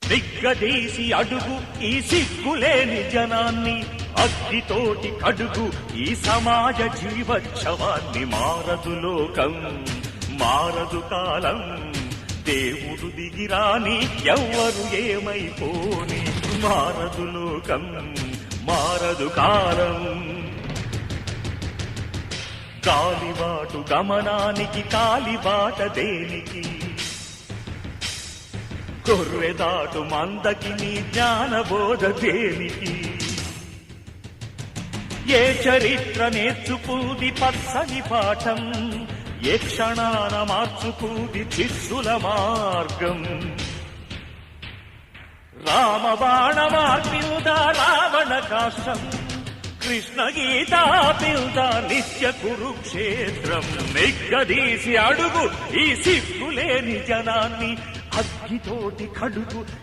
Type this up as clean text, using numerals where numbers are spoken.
నిగ్గదీసి అడుగు ఈ సిగ్గులేని జనాన్ని, అగ్నితోటి కడుగు ఈ సమాజ జీవోత్సవాన్ని. మారదు లోకం, మారదు కాలం, దేవుడు దిగిరాని ఎవ్వరు ఏమైపోని. మారదు లోకం, మారదు కాలం. గాలిబాటు గమనానికి కాలిబాట దేనికి, గొర్రెదాటు మందకి నీ జ్ఞానబోధ దేనికి. ఏ చరిత్ర నేర్చుకుంది పచ్చని పాఠం, ఏ క్షణాన మార్చుకుంది చిస్సుల మార్గం. రామబాణ మార్పిల్దా రావణ కాష్టం, కృష్ణ గీతా పిల్దా నిత్య కురుక్షేత్రం. నిగ్గదీసి అడుగు ఈ సిగ్గులేని జనాన్ని, అగ్గితోటి కడుగు